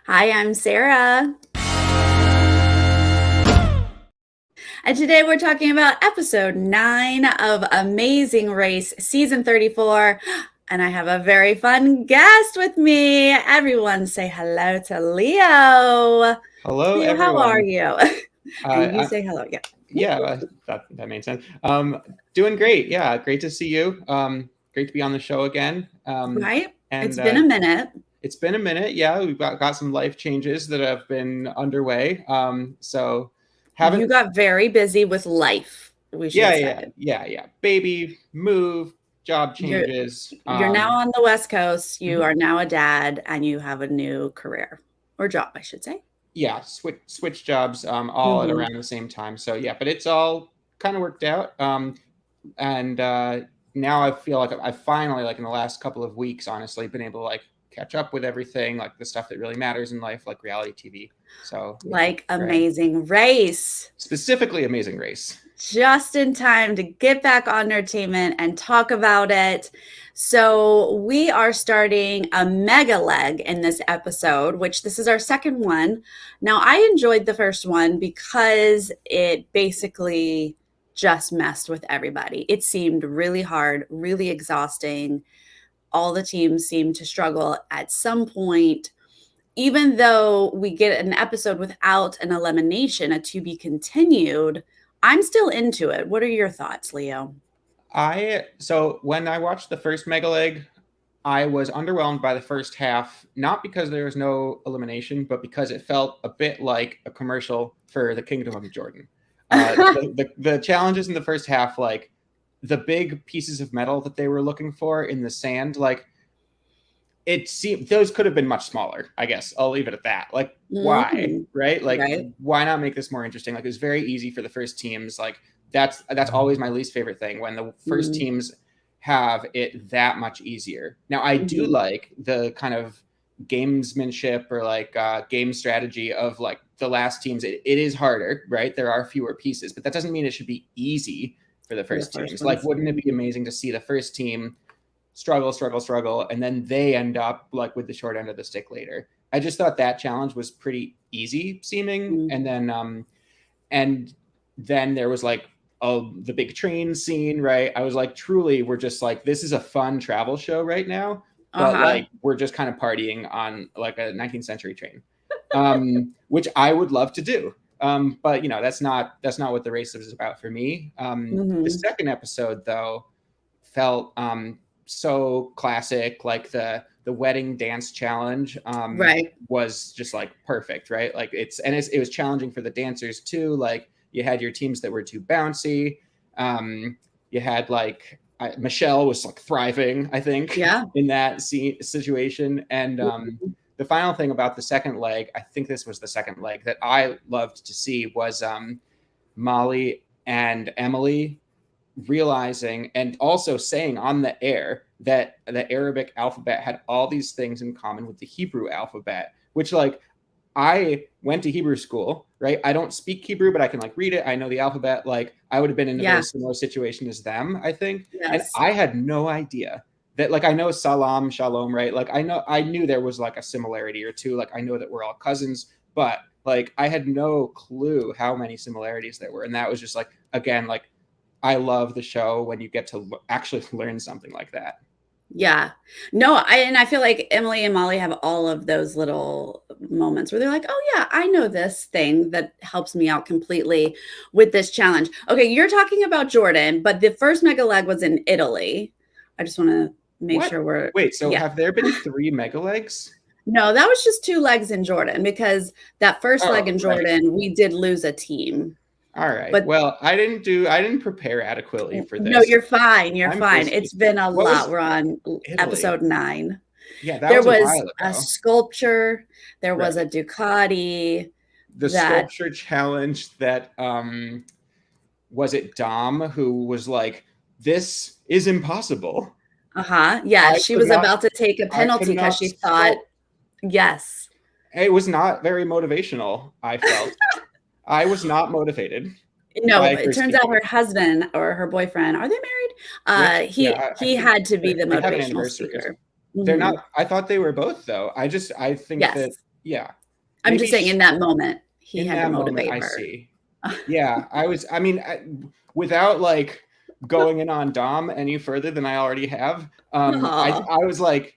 Hi, I'm Sarah. And today we're talking about episode 9 of Amazing Race, season 34. And I have a very fun guest with me. Everyone say hello to Leo. Hello, Leo, how are everyone. you? And you I, say hello. Yeah. yeah, that made sense. Doing great. Yeah, great to see you. Great to be on the show again. Right? It's And been a minute. it's been a minute. Yeah, we've got some life changes that have been underway. So You haven't. got very busy with life, we should say. Yeah. Baby, move, job You're changes. you're now on the West Coast. You are now a dad and you have a new career or job, I should say. Yeah, switch jobs all at Mhm. around the same time. So yeah, but it's all kind of worked out. And now I feel like I've finally, like in the last couple of weeks, honestly, been able to like catch up with everything, like the stuff that really matters in life, like reality TV. So yeah, Like right. Amazing Race. Specifically, Amazing Race. Just in time to get back on Nerdtainment and talk about it. So, we are starting a mega leg in this episode, which this is our second one. Now, I enjoyed the first one because it basically just messed with everybody. It seemed really hard, really exhausting. All the teams seemed to struggle at some point. Even though we get an episode without an elimination, a to be continued, I'm still into it. What are your thoughts, Leo? So when I watched the first Mega Leg, I was underwhelmed by the first half, not because there was no elimination, but because it felt a bit like a commercial for the Kingdom of Jordan. The challenges in the first half, like the big pieces of metal that they were looking for in the sand, like it seemed those could have been much smaller. I guess I'll leave it at that. Like, why, Mm, right? Like, right. why not make this more interesting? Like, it was very easy for the first teams. Like, that's always my least favorite thing when the first Mm, teams have it that much easier. Now, I do mhm. like the kind of gamesmanship or like game strategy of like the last teams. It is harder, right? There are fewer pieces, but that doesn't mean it should be easy for the For the first first teams. Like, ones. wouldn't it be Mhm. amazing to see the first team struggle, and then they end up like with the short end of the stick later? I just thought that challenge was pretty easy seeming, Mm. and then there was like the big train scene, right? I was like, truly, we're just like, this is a fun travel show right now, but Uh-huh. like we're just kind of partying on like a 19th century train, which I would love to do. But you know, that's not what the race is about for me. The Mhm. second episode though felt so classic. Like the wedding dance challenge Right. was just like perfect, right? Like it was challenging for the dancers too. Like you had your teams that were too bouncy. You had like Michelle was like thriving, I think, Yeah. in that situation. And Mhm. the final thing about the second leg, I think this was the second leg that I loved to see, was Molly and Emily realizing and also saying on the air that the Arabic alphabet had all these things in common with the Hebrew alphabet, which like I went to Hebrew school, right? I don't speak Hebrew, but I can like read it. I know the alphabet. Like I would have been in a very Yeah. similar situation as them, I think. And Yes. I had no idea that, like, I know salam, shalom, right? Like I knew there was like a similarity or two. Like I know that we're all cousins, but like I had no clue how many similarities there were. And that was just like, again, like I love the show when you get to actually learn something like that. Yeah. No, I feel like Emily and Molly have all of those little moments where they're like, "Oh yeah, I know this thing that helps me out completely with this challenge." Okay, you're talking about Jordan, but the first mega leg was in Italy. I just want to make What? sure we're Wait, so yeah. have there been three mega legs? No, that was just 2 legs in Jordan because that first leg Oh, in right. Jordan, we did lose a team. All right. But Well, I didn't prepare adequately for no, this. you're fine. You're I'm fine. thirsty. It's been a What lot. was We're on Italy? episode 9. Yeah, that There was a was while a ago. sculpture, there was a Right. Ducati The that sculpture challenge that was it Dom who was like, this is impossible. uh-huh, yeah, I she could was not about to take a I could penalty because not she thought sculpt. yes. It was not very motivational, I felt. I was not motivated No, by it her turns out speaking. her husband or her boyfriend, are they married? Which, yeah, I He think had to be the they have an motivational anniversary. speaker. They're not. Mhm. I thought they were both though. I think that Yes. Yeah. I'm Maybe just saying in that moment, he in had to that moment, motivate I her. see. Yeah, I mean, without like going in on Dom any further than I already have, Aw. I was like,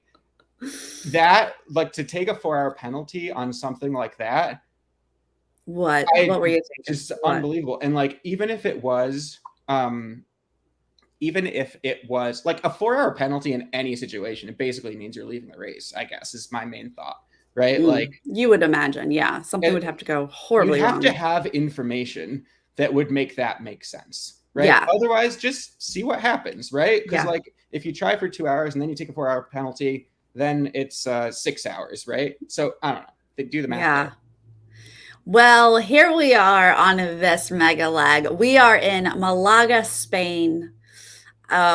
that, like, to take a 4-hour penalty on something like that, What? I What were you thinking? just What? unbelievable. And like, um, even if it was like a 4-hour penalty in any situation, it basically means you're leaving the race, I guess, is my main thought, right? Like, You would imagine, yeah. Something would have to go you'd horribly have to wrong. have information that would make that make sense, right? Yeah. Otherwise, just see what happens, right? Because Yeah. like, if you try for 2 hours and then you take a 4-hour penalty, then it's 6 hours, right? So I don't know. They do the math Yeah. there. Well, here we are on this mega leg. We are in Malaga, Spain.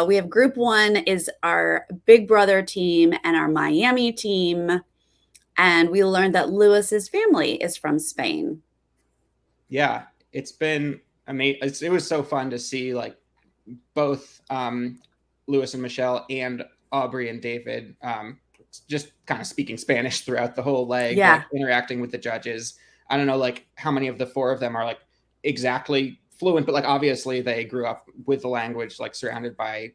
We have group one is our Big Brother team and our Miami team. And we learned that Lewis's family is from Spain. Yeah, it's been amazing. It was so fun to see like both Lewis and Michelle and Aubrey and David just kind of speaking Spanish throughout the whole leg, like Yeah. interacting with the judges. I don't know, like how many of the four of them are like exactly fluent, but like obviously they grew up with the language, like surrounded by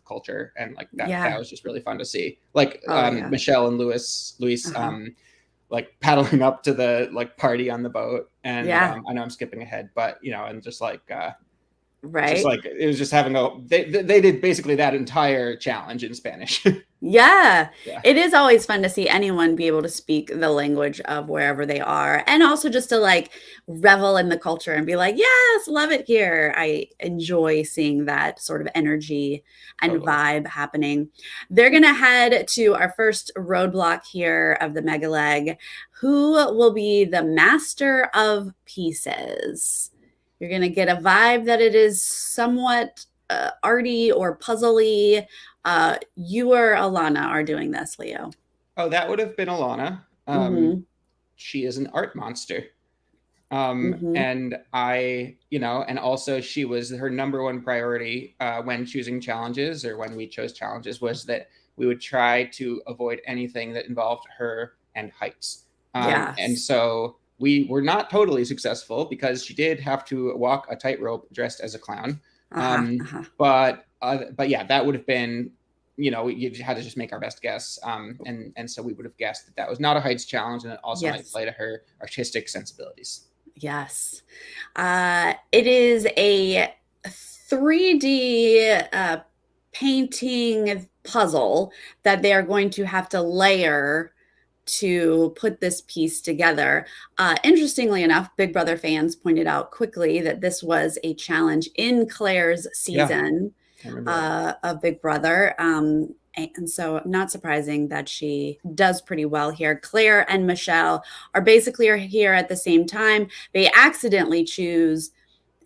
culture, and like that Yeah. was just really fun to see. Like Oh, yeah. Michelle and Luis Uh-huh. like paddling up to the like party on the boat, and Yeah. I know I'm skipping ahead, but you know, and just Right. like it was just having they did basically that entire challenge in Spanish. Yeah, Yeah, it is always fun to see anyone be able to speak the language of wherever they are, and also just to like revel in the culture and be like, yes, love it here. I enjoy seeing that sort of energy and totally. vibe happening. They're going to head to our first roadblock here of the mega leg. Who will be the master of pieces? You're going to get a vibe that it is somewhat arty or puzzly. You or Alana are doing this, Leo. Oh, that would have been Alana. Mm-hmm. She is an art monster. Mm-hmm. And I, you know, and also she was her number one priority when choosing challenges, or when we chose challenges, was that we would try to avoid anything that involved her and heights. And Yes. so we were not totally successful because she did have to walk a tightrope dressed as a clown. Uh-huh. Uh-huh. But yeah, that would have been, you know, you had to just make our best guess. And so we would have guessed that that was not a heights challenge, and it also might Yes. play to her artistic sensibilities. Yes. It is a 3D painting puzzle that they are going to have to layer to put this piece together. Interestingly enough, Big Brother fans pointed out quickly that this was a challenge in Claire's Yeah, season I remember that. of Big Brother. And so, not surprising that she does pretty well here. Claire and Michelle are basically here at the same time. They accidentally choose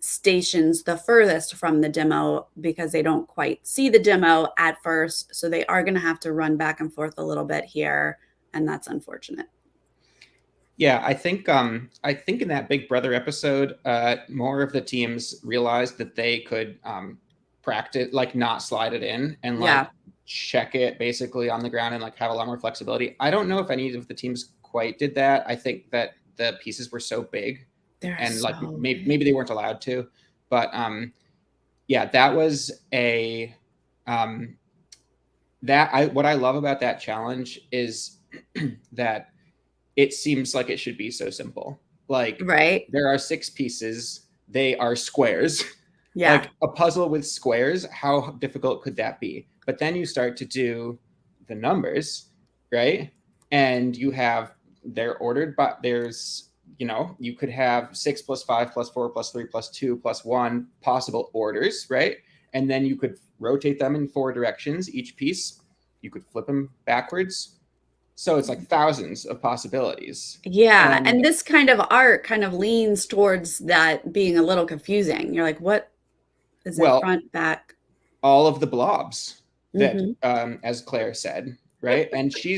stations the furthest from the demo because they don't quite see the demo at first. So, they are going to have to run back and forth a little bit here. And that's unfortunate. Yeah, I think in that Big Brother episode, more of the teams realized that they could practice, like not slide it in and like Yeah. check it basically on the ground and like have a lot more flexibility. I don't know if any of the teams quite did that. I think that the pieces were so big, They're and like so maybe they weren't allowed to, but yeah, that was a that I what I love about that challenge is that it seems like it should be so simple. Like, right. there are 6 pieces, they are squares. Yeah. Like a puzzle with squares, how difficult could that be? But then you start to do the numbers, right? And you have, they're ordered, but there's, you know, you could have 6 plus 5 plus 4 plus 3 plus 2 plus 1 possible orders, right? And then you could rotate them in 4 directions, each piece. You could flip them backwards, so it's like thousands of possibilities. Yeah. And And this kind of art kind of leans towards that being a little confusing. You're like, what is it well, front, back? all of the blobs that, Mm-hmm. as Claire said, right? And she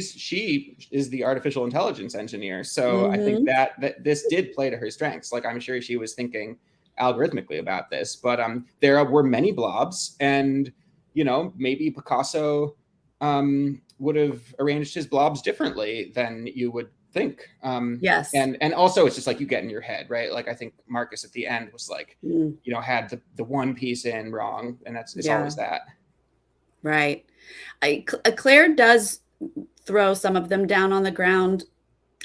is the artificial intelligence engineer, so I think Mm-hmm. that this did play to her strengths. Like, I'm sure she was thinking algorithmically about this, but there were many blobs, and you know, maybe Picasso would have arranged his blobs differently than you would think. Yes. And also it's just like you get in your head, right? Like I think Marcus at the end was like, Mm, had the one piece in wrong, and it's yeah. always that. Right. Claire does throw some of them down on the ground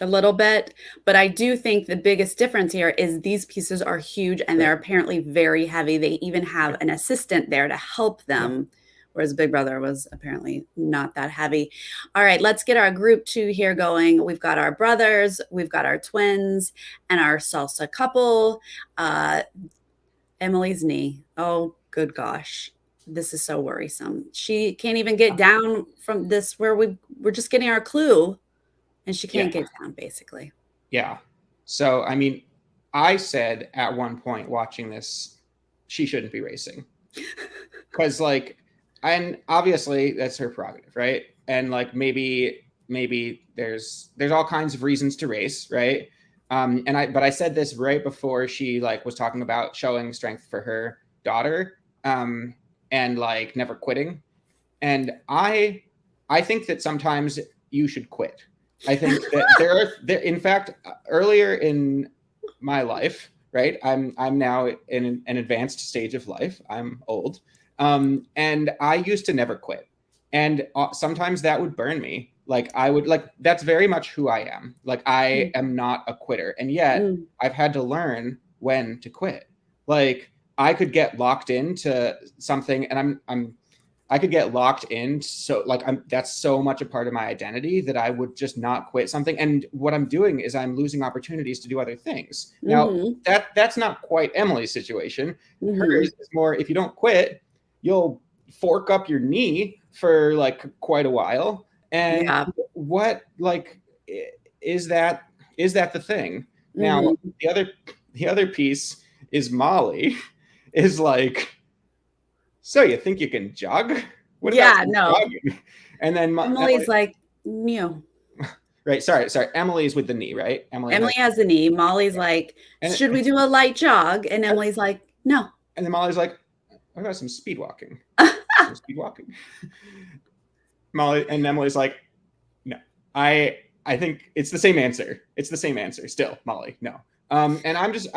a little bit, but I do think the biggest difference here is these pieces are huge and Right. they're apparently very heavy. They even have an assistant there to help them, whereas Big Brother was apparently not that heavy. All right, let's get our group 2 here going. We've got our brothers, we've got our twins, and our salsa couple. Emily's knee. Oh, good gosh. This is so worrisome. She can't even get down from this where we're just getting our clue and she can't Yeah. get down basically. Yeah. So, I mean, I said at one point watching this, she shouldn't be racing. Because, like, and obviously that's her prerogative, right? And, like, maybe there's all kinds of reasons to race, right? But I said this right before she, like, was talking about showing strength for her daughter, and, like, never quitting. And I think that sometimes you should quit. I think that there in fact, earlier in my life, right? I'm now in an advanced stage of life. I'm old. And I used to never quit. And sometimes that would burn me. Like I would like that's very much who I am. Like I am not a quitter. And yet I've had to learn when to quit. Like I could get locked into something, and I could get locked in. So like that's so much a part of my identity that I would just not quit something. And what I'm doing is I'm losing opportunities to do other things. Now that's not quite Emily's situation. Hers is more, if you don't quit, you'll fork up your knee for like quite a while. And what like is that the thing? Now the other piece is Molly is like, so you think you can jog? What about jogging? And then Emily's like, mew. Right. Sorry. Emily's with the knee, right? Emily has the knee. Molly's like, should we do a light jog? And Emily's like, no. And then Molly's like, what about some speed walking? Speed walking. Molly and Emily's like, no. I think it's the same answer. It's the same answer still, Molly. No. And I'm just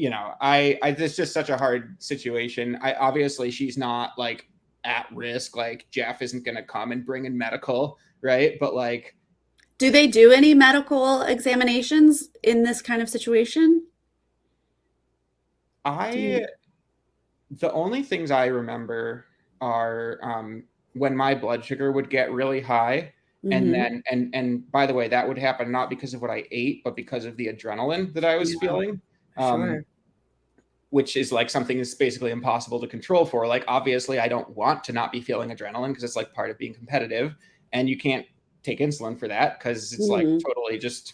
it's just such a hard situation. Obviously she's not like at risk. Like Jeff isn't going to come and bring in medical, right? But like, do they do any medical examinations in this kind of situation? The only things I remember are when my blood sugar would get really high. And then, and by the way, that would happen not because of what I ate, but because of the adrenaline that I was feeling. Sure. Which is like something that's basically impossible to control for. Like, obviously I don't want to not be feeling adrenaline because it's like part of being competitive, and you can't take insulin for that because it's like totally just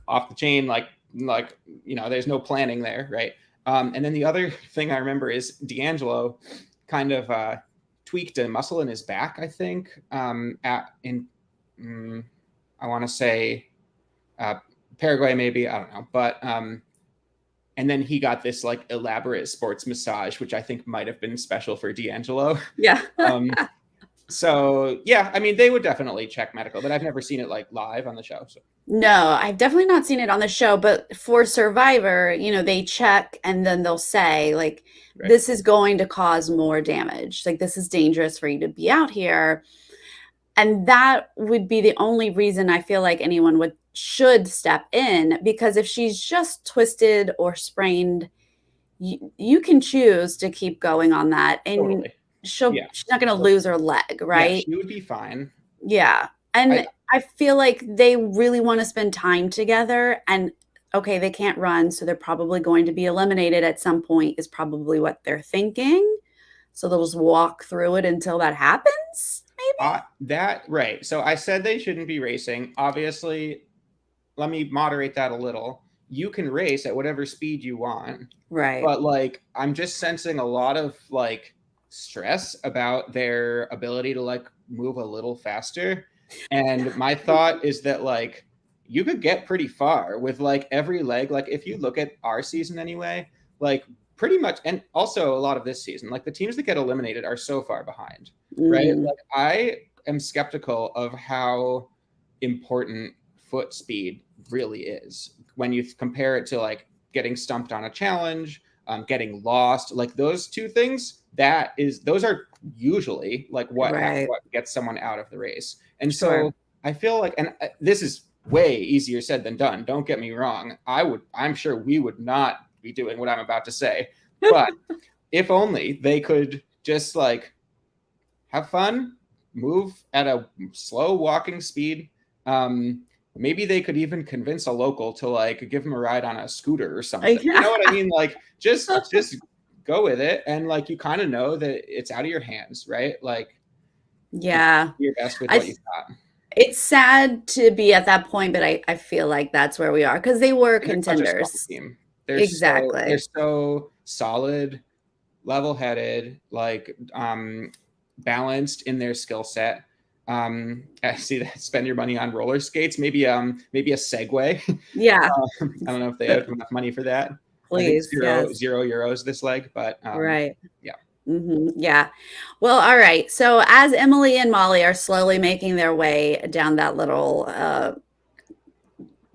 off the chain. Like, there's no planning there. Right. And then the other thing I remember is D'Angelo kind of tweaked a muscle in his back, I think, I want to say Paraguay, maybe, I don't know. But and then he got this like elaborate sports massage, which I think might have been special for D'Angelo. Yeah. So yeah, I mean, they would definitely check medical, but I've never seen it like live on the show. So. No, I've definitely not seen it on the show, but for Survivor, they check and then they'll say like, this is going to cause more damage. Like this is dangerous for you to be out here. And that would be the only reason I feel like anyone should step in, because if she's just twisted or sprained, you can choose to keep going on that. And she's not going to lose her leg, right? Yeah, she would be fine. Yeah. And I feel like they really want to spend time together, and okay, they can't run, so they're probably going to be eliminated at some point is probably what they're thinking. So they'll just walk through it until that happens, maybe? Right. So I said they shouldn't be racing. Obviously, let me moderate that a little. You can race at whatever speed you want. Right. But like, I'm just sensing a lot of like stress about their ability to like move a little faster. And my thought is that like you could get pretty far with like every leg. Like if you look at our season anyway, like pretty much, and also a lot of this season, like the teams that get eliminated are so far behind, right? Like I am skeptical of how important foot speed really is when you compare it to like getting stumped on a challenge, getting lost, like those two things. Those are usually like what Right. gets someone out of the race. And Sure. so I feel like, and this is way easier said than done. Don't get me wrong. I'm sure we would not be doing what I'm about to say, but if only they could just like have fun, move at a slow walking speed. Maybe they could even convince a local to like give them a ride on a scooter or something. You know what I mean? Like just go with it, and like you kind of know that it's out of your hands, right? Like just Yeah. do your best with I what you th- got. it's sad to be at that point, but I feel like that's where we are because they were And they're such a strong contenders. team. They're Exactly. so solid, level-headed, like balanced in their skill set. I see that spend your money on roller skates, maybe maybe a Segway. Yeah. I don't know if they have enough money for that. I think Please. Yes. zero euros this leg, but Right. yeah. Yeah. Well, all right. So as Emily and Molly are slowly making their way down that little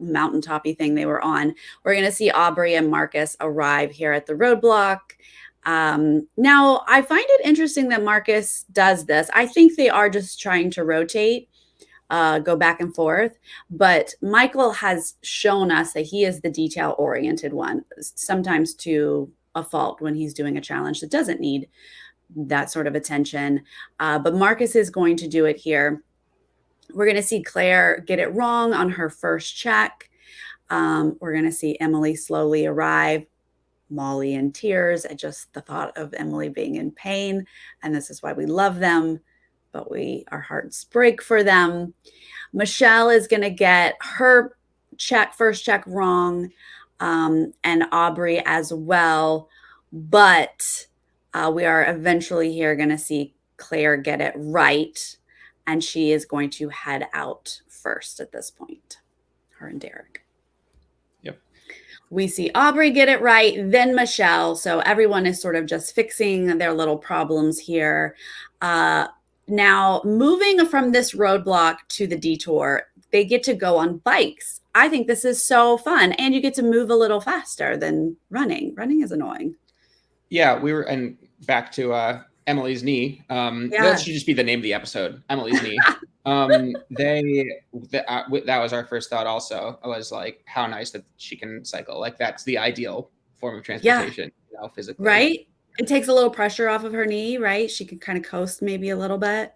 mountaintoppy thing they were on, we're going to see Aubrey and Marcus arrive here at the roadblock. Now, I find it interesting that Marcus does this. I think they are just trying to rotate, go back and forth. But Michael has shown us that he is the detail oriented one, sometimes to a fault when he's doing a challenge that doesn't need that sort of attention. But Marcus is going to do it here. We're going to see Claire get it wrong on her first check. We're going to see Emily slowly arrive, Molly in tears at just the thought of Emily being in pain. And this is why we love them, but our hearts break for them. Michelle is going to get her first check wrong, and Aubrey as well. But we are eventually here going to see Claire get it right, and she is going to head out first at this point, her and Derek. Yep. We see Aubrey get it right, then Michelle. So everyone is sort of just fixing their little problems here. Now, moving from this roadblock to the detour, they get to go on bikes. I think this is so fun. And you get to move a little faster than running. Running is annoying. Yeah, and back to Emily's knee. That should just be the name of the episode, Emily's knee. That was our first thought also. I was like, how nice that she can cycle. Like that's the ideal form of transportation, physically. Right? It takes a little pressure off of her knee, right? She can kind of coast maybe a little bit.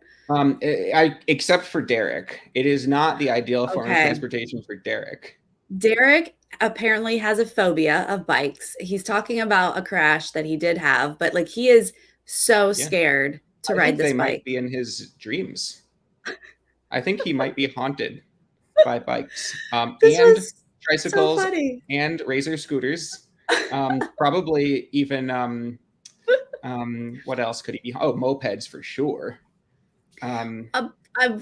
Except for Derek. It is not the ideal form of transportation for Derek. Derek apparently has a phobia of bikes. He's talking about a crash that he did have, but like he is so scared to ride this bike. They might be in his dreams. I think he might be haunted by bikes, and tricycles, and razor scooters. Probably even what else could he be? Oh, mopeds for sure.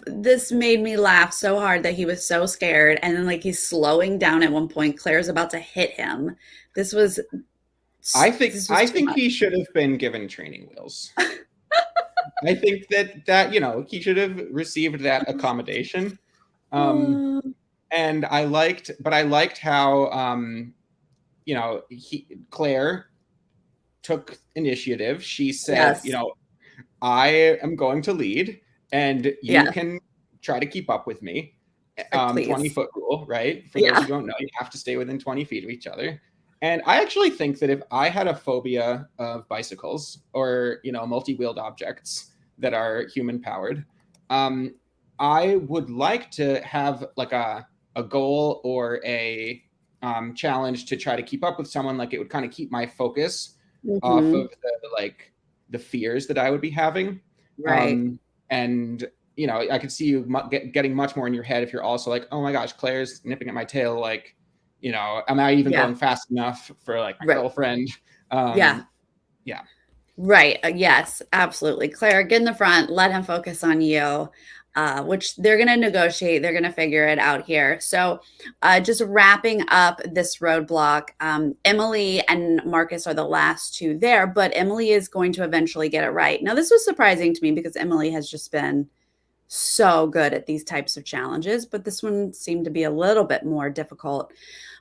This made me laugh so hard that he was so scared, and then like he's slowing down at one point. Claire's about to hit him. I think he should have been given training wheels. I think that he should have received that accommodation. And I liked how Claire took initiative. She said, I am going to lead, and you can try to keep up with me. 20-foot rule, right? For those who don't know, you have to stay within 20 feet of each other. And I actually think that if I had a phobia of bicycles or, multi-wheeled objects that are human powered, I would like to have like a goal or a challenge to try to keep up with someone. Like it would kind of keep my focus off of the fears that I would be having. Right. And I could see you getting much more in your head if you're also like, oh my gosh, Claire's nipping at my tail. Like, am I even going fast enough for like my girlfriend? Yeah. Right. Yes, absolutely. Claire, get in the front, let him focus on you, which they're going to negotiate. They're going to figure it out here. So just wrapping up this roadblock, Emily and Marcus are the last two there, but Emily is going to eventually get it right. Now, this was surprising to me because Emily has just been so good at these types of challenges, but this one seemed to be a little bit more difficult.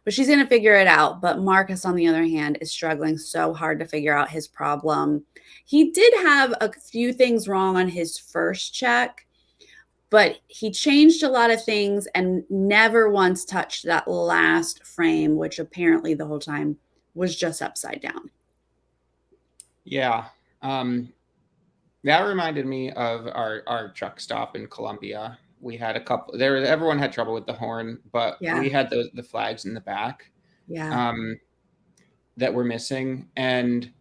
But she's going to figure it out. But Marcus, on the other hand, is struggling so hard to figure out his problem. He did have a few things wrong on his first check, but he changed a lot of things and never once touched that last frame, which apparently the whole time was just upside down. Yeah. That reminded me of our truck stop in Columbia. We had a couple there. Everyone had trouble with the horn, but Yeah. we had the flags in the back Yeah. that were missing. And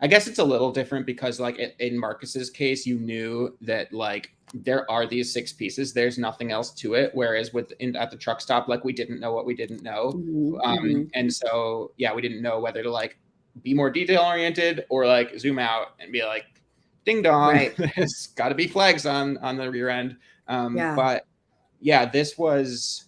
I guess it's a little different because, like, in Marcus's case, you knew that, like, there are these 6 pieces. There's nothing else to it. Whereas at the truck stop, like, we didn't know what we didn't know. Mm-hmm. And so, yeah, we didn't know whether to, like, be more detail oriented or, like, zoom out and be like, ding dong, Right. there's got to be flags on the rear end. Yeah. But yeah, this was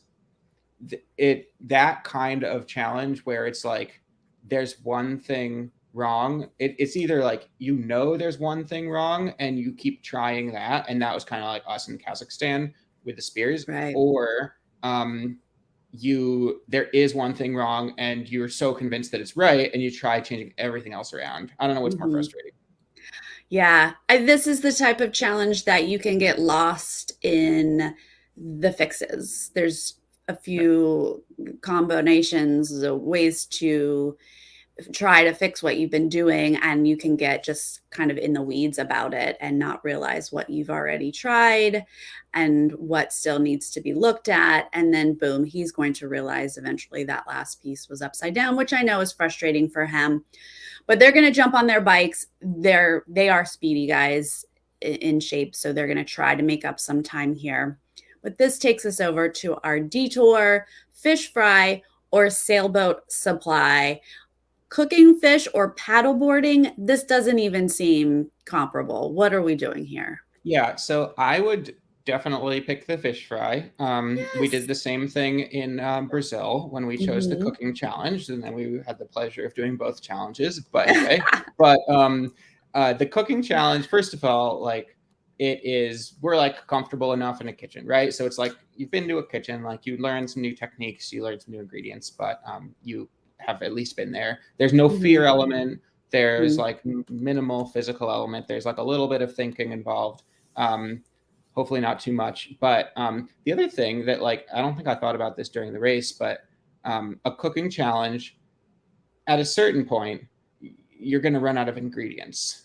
that kind of challenge where it's like there's one thing wrong. It's either like, there's one thing wrong and you keep trying that, and that was kind of like us in Kazakhstan with the spears, Right. or there is one thing wrong and you're so convinced that it's right and you try changing everything else around. I don't know what's more frustrating. Yeah, this is the type of challenge that you can get lost in the fixes. There's a few combinations, ways to try to fix what you've been doing, and you can get just kind of in the weeds about it and not realize what you've already tried and what still needs to be looked at. And then boom, he's going to realize eventually that last piece was upside down, which I know is frustrating for him. But they're going to jump on their bikes. They are speedy guys in shape, so they're going to try to make up some time here. But this takes us over to our detour, fish fry, or sailboat supply. Cooking fish or paddleboarding, this doesn't even seem comparable. What are we doing here? Yeah, so I would definitely pick the fish fry. We did Yes. the same thing in Brazil when we chose the Mhm. cooking challenge, and then we had the pleasure of doing both challenges. But anyway, but the cooking challenge, first of all, like, we're like comfortable enough in a kitchen, right? So it's like you've been to a kitchen, like you learn some new techniques, you learn some new ingredients, but you have at least been there. There's no fear Mhm. element. There's Mhm. like minimal physical element. There's like a little bit of thinking involved. Hopefully not too much. But the other thing that, like, I don't think I thought about this during the race, but a cooking challenge, at a certain point, you're going to run out of ingredients.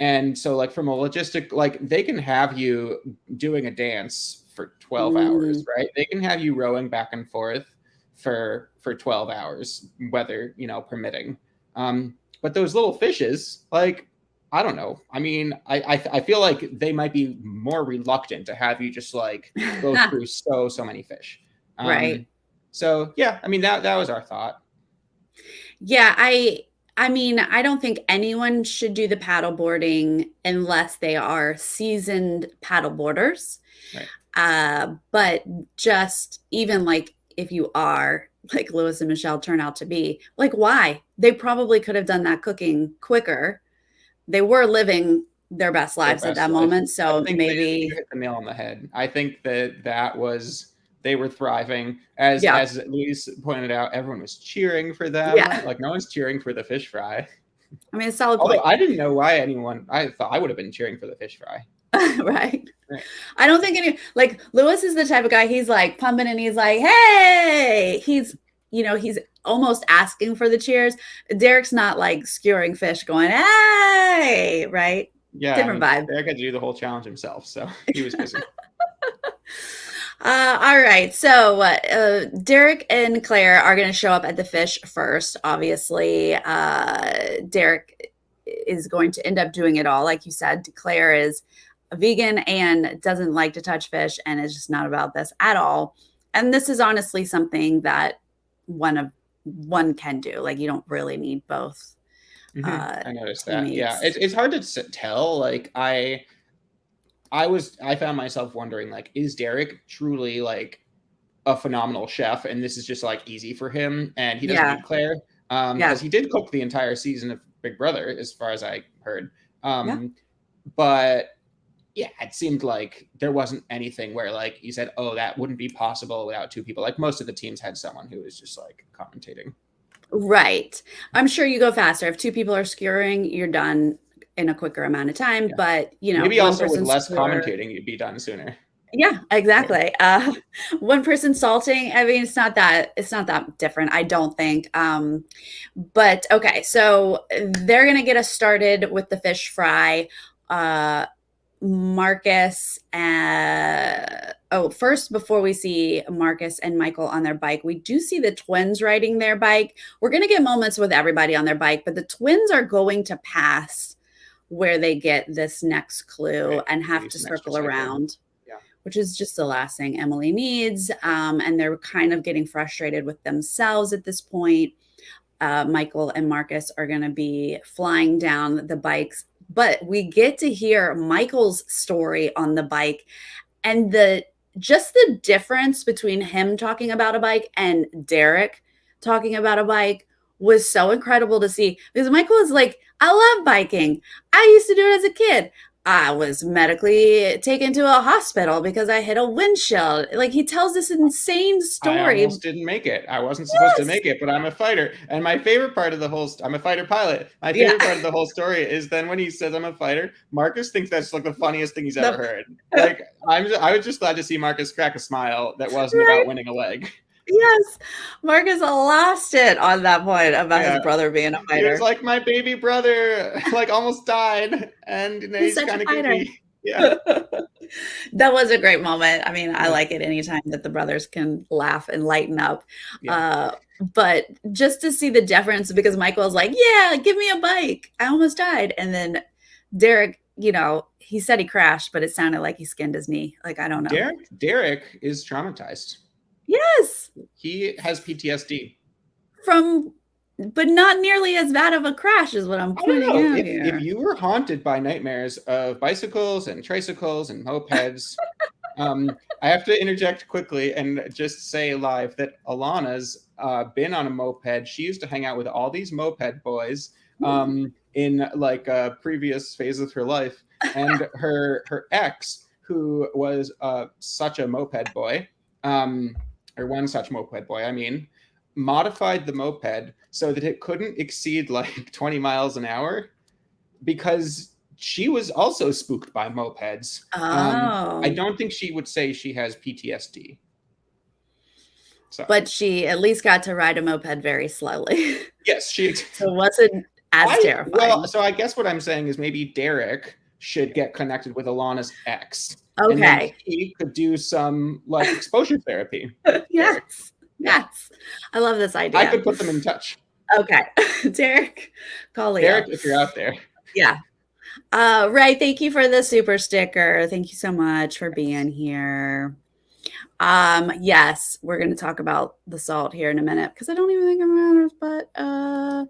And so, like, from a logistic, like, they can have you doing a dance for 12 hours, Mhm. right? They can have you rowing back and forth for 12 hours, weather, permitting. But those little fishes, like, I don't know. I mean, I feel like they might be more reluctant to have you just, like, go through so many fish. Right. So yeah, I mean, that was our thought. Yeah, I mean, I don't think anyone should do the paddleboarding unless they are seasoned paddleboarders. Right. But just even like if you are like Lewis and Michelle turn out to be, like, why? They probably could have done that cooking quicker. They were living their best Their lives at best that life. moment. I So think that you maybe, hit the nail on the head. I think that was, they were thriving. As yeah, Luis pointed out, everyone was cheering for them. yeah. Like, no one's cheering for the fish fry. I mean, a solid Although point. I didn't know why I thought I would have been cheering for the fish fry. Right. Right. I don't think like Lewis is the type of guy, he's like pumping and he's like, hey, he's almost asking for the cheers. Derek's not like skewering fish going, hey, right? Yeah, I Different mean, vibe. Derek had to do the whole challenge himself, so he was busy. All right. So Derek and Claire are going to show up at the fish first. Obviously, Derek is going to end up doing it all. Like you said, Claire is a vegan and doesn't like to touch fish and is just not about this at all. And this is honestly something that one can do. Like, you don't really need both I noticed that. Yeah, teammates. it's hard to tell. Like, I found myself wondering, like, is Derek truly, like, a phenomenal chef and this is just, like, easy for him and he doesn't Yeah. need Claire? Yeah. Because he did cook the entire season of Big Brother, as far as I heard. Yeah. But yeah, it seemed like there wasn't anything where like you said, oh, that wouldn't be possible without two people. Like most of the teams had someone who was just like commentating. Right. I'm sure you go faster. If two people are skewering, you're done in a quicker amount of time. Yeah. But, Maybe one also with person less skewer. commentating, you'd be done sooner. Yeah, Right. exactly. One person salting. I mean, it's not that different, I don't think. But okay, so they're gonna get us started with the fish fry. Uh, Marcus. First, before we see Marcus and Michael on their bike, we do see the twins riding their bike. We're gonna get moments with everybody on their bike, but the twins are going to pass where they get this next clue Right. and They have use to an extra circle cycle. around, Yeah. which is just the last thing Emily needs. And they're kind of getting frustrated with themselves at this point. Michael and Marcus are going to be flying down the bikes, but we get to hear Michael's story on the bike and the difference between him talking about a bike and Derek talking about a bike was so incredible to see, because Michael is like, I love biking. I used to do it as a kid. I was medically taken to a hospital because I hit a windshield. Like, he tells this insane I story. almost didn't make it. I wasn't supposed to Yes. make it, but I'm a fighter. And my favorite part of the whole, I'm a fighter pilot. My Yeah. favorite part of the whole story is then when he says I'm a fighter, Marcus thinks that's like the funniest thing he's ever The, heard. Like I was just glad to see Marcus crack a smile that wasn't right. about winning a leg. Yes. Marcus lost it on that point about his Yeah. brother being a He was fighter. like, my baby brother like almost died. And He's he's such a kind of fighter. goofy. Yeah. That was a great moment. I mean, I Yeah. like it anytime that the brothers can laugh and lighten up. Yeah. Uh, but just to see the difference, because Michael's like, yeah, give me a bike. I almost died. And then Derek, he said he crashed, but it sounded like he skinned his knee. Like, I don't know. Derek is traumatized. Yes. He has PTSD. But not nearly as bad of a crash is what I'm I don't pointing know out if here. you were haunted by nightmares of bicycles and tricycles and mopeds. I have to interject quickly and just say live that Alana's been on a moped. She used to hang out with all these moped boys in like a previous phase of her life, and her ex, who was such a moped boy, or one such moped boy, I mean, modified the moped so that it couldn't exceed like 20 miles an hour because she was also spooked by mopeds. I Oh, don't think she would say she has PTSD. So, but she at least got to ride a moped very slowly. yes, she. So it wasn't as terrifying. So I guess what I'm saying is maybe Derek should get connected with Alana's ex, and then Okay. he could do some like exposure therapy with Derek. Yes. Yeah, Yes. I love this I idea. could put them in touch. Okay. Derek, call Derek, Leo. if you're out there. Yeah. Ray, thank you for the super sticker. Thank you so much for being here. Yes, we're going to talk about the salt here in a minute because I don't even think it matters, but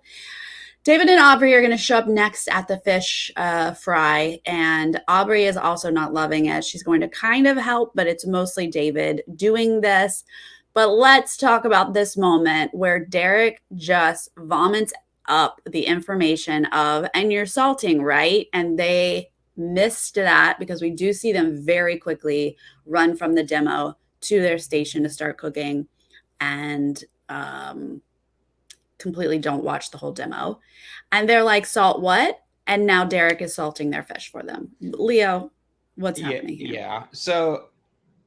David and Aubrey are going to show up next at the fish fry, and Aubrey is also not loving it. She's going to kind of help, but it's mostly David doing this. But let's talk about this moment where Derek just vomits up the information of, and you're salting, right? And they missed that because we do see them very quickly run from the demo to their station to start cooking, and completely don't watch the whole demo. And they're like, salt what? And now Derek is salting their fish for them. Leo, what's happening here? Yeah. So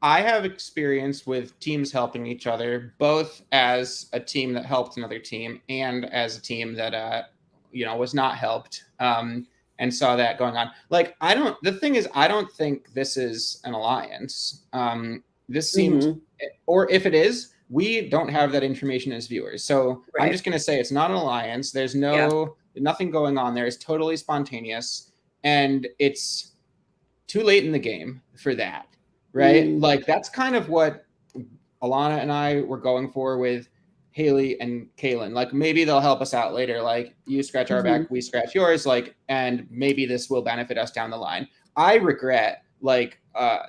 I have experience with teams helping each other, both as a team that helped another team and as a team that was not helped, and saw that going on. Like, the thing is, I don't think this is an alliance. This seems, or if it is, we don't have that information as viewers. So Right. I'm just going to say it's not an alliance. There's nothing going on there. It's totally spontaneous, and it's too late in the game for that. Right? Like, that's kind of what Alana and I were going for with Haley and Kaylin. Like, maybe they'll help us out later. Like, you scratch our back, we scratch yours. Like, and maybe this will benefit us down the line. I regret like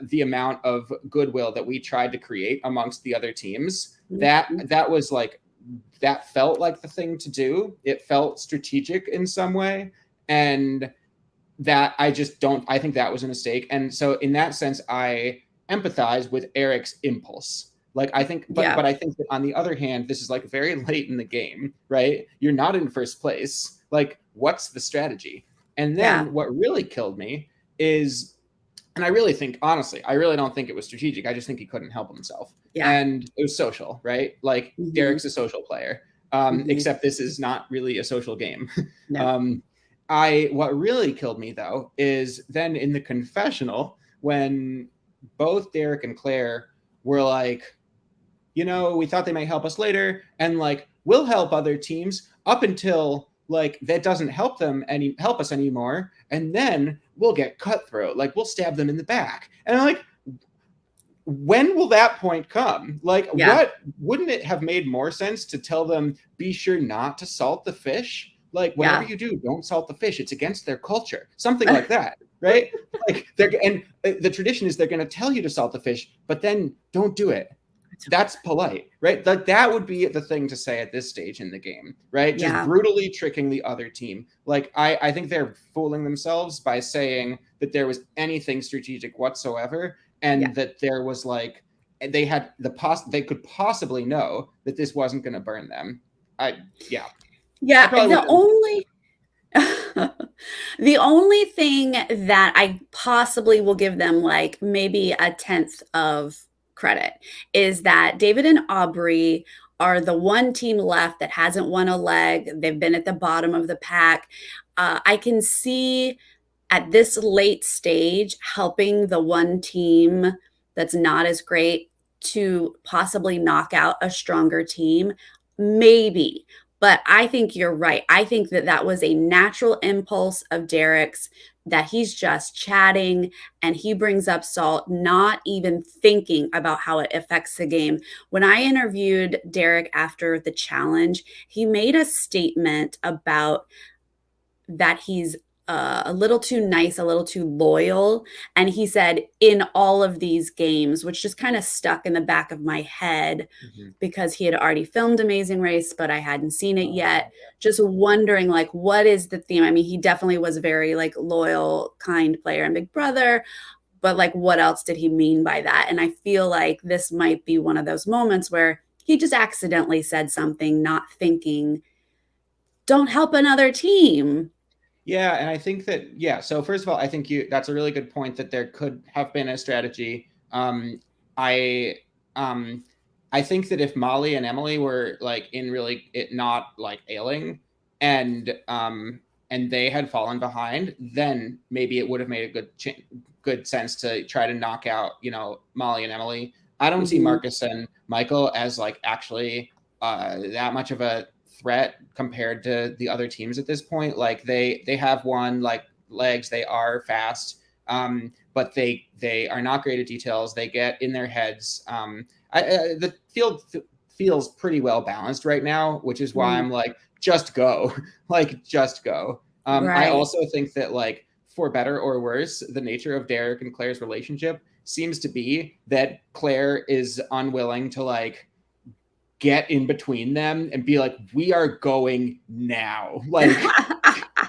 the amount of goodwill that we tried to create amongst the other teams. That was like, that felt like the thing to do. It felt strategic in some way, and that I just don't, I think that was a mistake. And so in that sense, I empathize with Eric's impulse. Like I think, Yeah. but I think that on the other hand, this is like very late in the game, right? You're not in first place. Like, what's the strategy? And Yeah. then what really killed me is, and I really think, honestly, I really don't think it was strategic. I just think he couldn't help himself. Yeah. And it was social, right? Like Hmm. Derek's a social player, Hmm. except this is not really a social game. No. um, what really killed me though is then in the confessional when both Derek and Claire were like, we thought they might help us later, and like we'll help other teams up until like that doesn't help us anymore, and then we'll get cutthroat, like we'll stab them in the back. And I'm like, when will that point come? Like, Yeah. what wouldn't it have made more sense to tell them, be sure not to salt the fish? Like, whatever Yeah. you do, don't salt the fish. It's against their culture. Something like that, right? Like, the tradition is they're going to tell you to salt the fish, but then don't do it. That's polite, right? That would be the thing to say at this stage in the game, right? Just Yeah. brutally tricking the other team. Like, I think they're fooling themselves by saying that there was anything strategic whatsoever, Yeah. and that there was like they had they could possibly know that this wasn't going to burn them. Yeah. I Yeah. probably would The have. only the only thing that I possibly will give them like maybe a tenth of credit is that David and Aubrey are the one team left that hasn't won a leg. They've been at the bottom of the pack. I can see at this late stage helping the one team that's not as great to possibly knock out a stronger team. Maybe. But I think you're right. I think that that was a natural impulse of Derek's, that he's just chatting and he brings up salt, not even thinking about how it affects the game. When I interviewed Derek after the challenge, he made a statement about that he's a little too nice, a little too loyal. And he said, in all of these games, which just kind of stuck in the back of my head Mhm. because he had already filmed Amazing Race, but I hadn't seen it yet. Just wondering, like, what is the theme? I mean, he definitely was a very like loyal, kind player in Big Brother, but like, what else did he mean by that? And I feel like this might be one of those moments where he just accidentally said something, not thinking, don't help another team. Yeah, and I think that, yeah. So first of all, I think that's a really good point that there could have been a strategy. I um I think that if Molly and Emily were like in really it not like ailing, and they had fallen behind, then maybe it would have made a good sense to try to knock out, Molly and Emily. I don't see Mhm. Marcus and Michael as like actually that much of a threat compared to the other teams at this point. Like they have won like legs, they are fast, but they are not great at details. They get in their heads. The field feels pretty well balanced right now, which is why Mhm. I'm like, just go, like just go. I Right. also think that like for better or worse, the nature of Derek and Claire's relationship seems to be that Claire is unwilling to like get in between them and be like, we are going now. Like,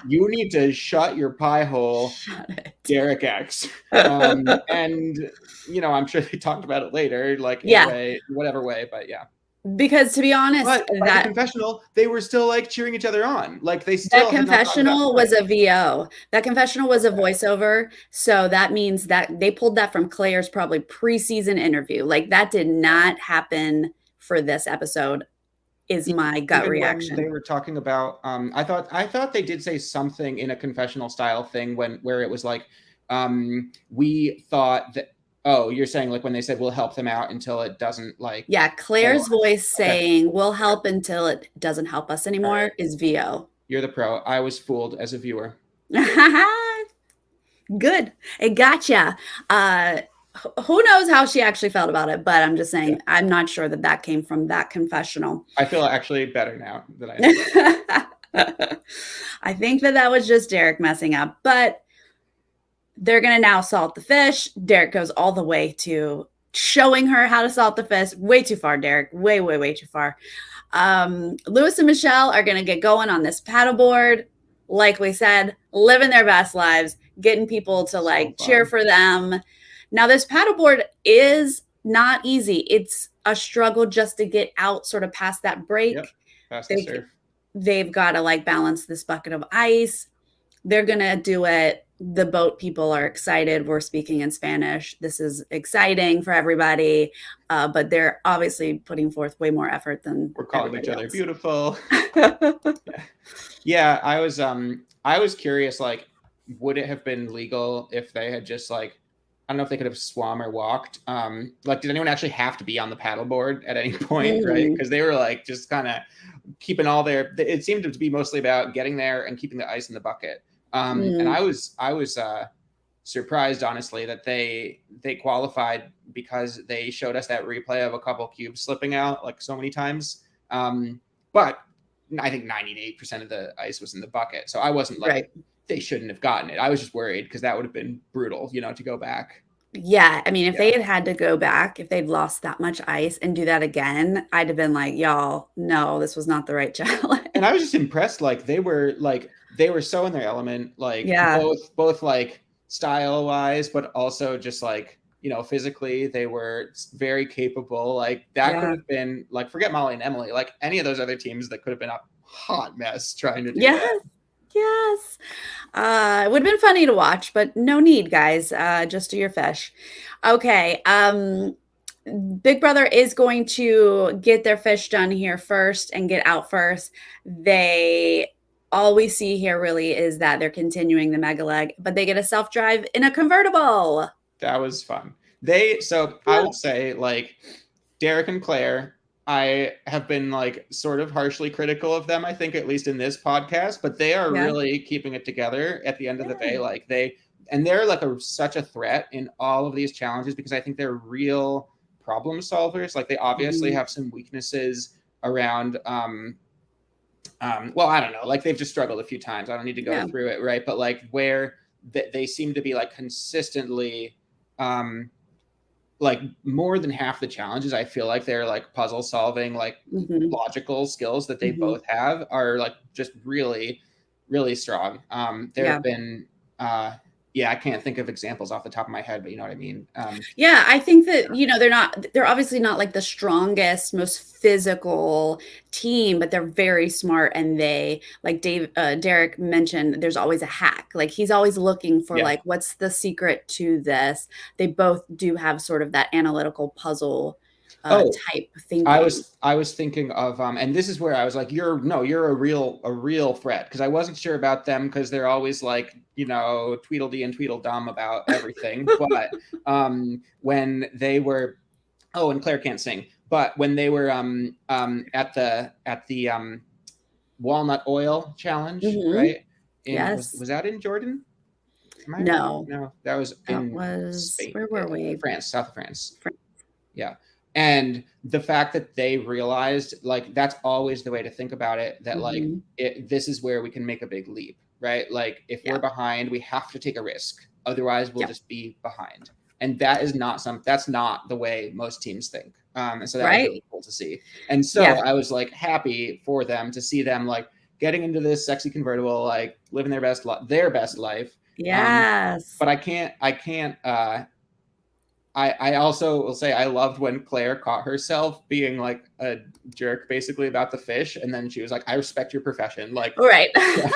you need to shut your pie hole, Shut it. Derek X. And, I'm sure they talked about it later, like in a Yeah, way, whatever way, but yeah. because to be honest, But by the confessional, they were still like cheering each other on. Like they that still had not gotten to that confessional was point. a VO. That confessional was a Okay. voiceover, so that means that they pulled that from Claire's probably preseason interview. Like, that did not happen for this episode, is my gut Even when they reaction. were talking about, I thought they did say something in a confessional style thing where it was like, we thought that, oh, you're saying like when they said we'll help them out until it doesn't like Yeah, go Claire's on. voice Okay. saying, "We'll help until it doesn't help us All right. anymore," is VO. You're the pro. I was fooled as a viewer. Good. It gotcha. Who knows how she actually felt about it, but I'm just Yeah. saying, I'm not sure that that came from that confessional. I feel actually better now that I know that. I think that that was just Derek messing up, but they're going to now salt the fish. Derek goes all the way to showing her how to salt the fish. Way too far, Derek. Way, way, way too far. Lewis and Michelle are going to get going on this paddleboard. like we said, living their best lives, getting people to So like cheer fun. for them. Now, this paddleboard is not easy. It's a struggle just to get out sort of past that Yep. break. Past the They surf. they've got to like balance this bucket of ice. They're going to do it. The boat people are excited. We're speaking in Spanish. This is exciting for everybody, but they're obviously putting forth way more effort than We're calling each everybody other else. beautiful. Yeah. Yeah, I was curious, like, would it have been legal if they had just like, I don't know if they could have swum or walked. Like, did anyone actually have to be on the paddleboard at any point, right? Mhm. Because they were like just kind of keeping all their. It seemed to be mostly about getting there and keeping the ice in the bucket. And Mm. I was surprised, honestly, that they qualified because they showed us that replay of a couple cubes slipping out like so many times. But I think 98% of the ice was in the bucket. So I wasn't like, Right. they shouldn't have gotten it. I was just worried because that would have been brutal, to go back. Yeah, I mean, if they Yeah. had to go back, if they'd lost that much ice and do that again, I'd have been like, y'all, no, this was not the right And I was challenge. just impressed. They were so in their element, like Yeah, both like style wise, but also just like, physically, they were very capable. Like that could yeah, have been like, forget Molly and Emily, like any of those other teams that could have been a hot mess trying to do that. yes, yes. It would have been funny to watch, but no need, guys. Just do your fish. Okay. Big Brother is going to get their fish done here first and get out first. They all we see here really is that they're continuing the mega leg, but they get a self drive in a convertible. That was fun. So I Yeah. would say, like, Derek and Claire, I have been like sort of harshly critical of them, I think, at least in this podcast, but they are Yeah. really keeping it together at the end of the day. Yeah. Like they're like such a threat in all of these challenges because I think they're real problem solvers. Like they obviously Mhm. have some weaknesses around well, I don't know, like they've just struggled a few times. I don't need to go Yeah. through it, right? But like where they seem to be like consistently um like more than half the challenges, I feel like they're like puzzle solving, like Mhm. logical skills that they Mhm. both have are like just really, really strong. There have Yeah. been yeah, I can't think of examples off the top of my head, but you know what I mean. Yeah, I think that, they're obviously not like the strongest, most physical team, but they're very smart and like Derek mentioned, there's always a hack. Like he's always looking for Yeah. like, what's the secret to this? They both do have sort of that analytical puzzle Oh, type thinking. I was thinking of and this is where I was like, you're a real threat because I wasn't sure about them because they're always like, Tweedledee and Tweedledum about everything. But when they were, oh, and Claire can't sing, but when they were at the walnut oil challenge, Hmm. right? In Yes. was that in Jordan? Am I right? No, No, that was that in was, Spain, where were we? France, south of France. Yeah. And the fact that they realized, like, that's always the way to think about it, that like Hmm. this is where we can make a big leap, right? Like if we're Yeah. behind, we have to take a risk. Otherwise we'll Yeah. just be behind. And that is not that's not the way most teams think. And so that was Right. really cool to see. And so Yeah. I was like happy for them to see them like getting into this sexy convertible, like living their best life. Yes. But I can't I also will say I loved when Claire caught herself being like a jerk basically about the fish, and then she was like, "I respect your profession." Like, All right. yeah,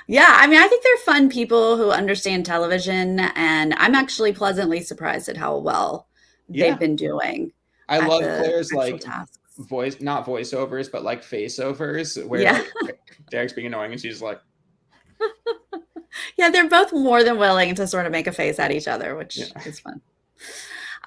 Yeah, I mean, I think they're fun people who understand television, and I'm actually pleasantly surprised at how well they've yeah. been doing I at love the Claire's actual like tasks. not voiceovers, but like faceovers, where Yeah. like Derek's being annoying, and she's like, Yeah, they're both more than willing to sort of make a face at each other, yeah, which is fun.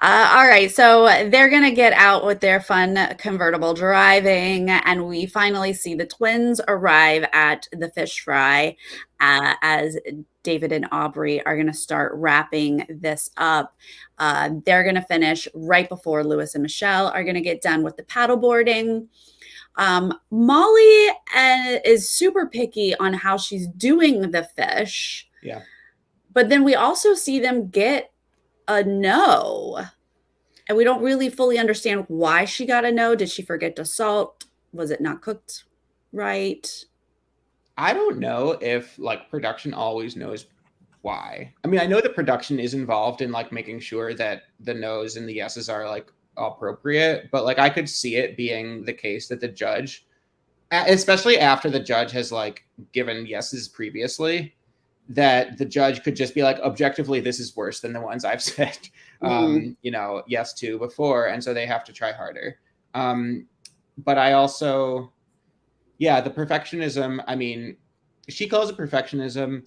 All right, so they're gonna get out with their fun convertible driving, and we finally see the twins arrive at the fish fry as David and Aubrey are gonna start wrapping this up. They're gonna finish right before Lewis and Michelle are gonna get done with the paddle boarding. Molly is super picky on how she's doing the fish, yeah. but then we also see them get a no. And we don't really fully understand why she got a no. Did she forget to salt? Was it not cooked right? I don't know if like production always knows why. I mean, I know that production is involved in like making sure that the no's and the yeses are like appropriate, but like I could see it being the case that the judge, especially after the judge has like given yeses previously, that the judge could just be like, objectively, this is worse than the ones I've said, Mm, yes to before, and so they have to try harder. But I also, yeah, the perfectionism. I mean, she calls it perfectionism.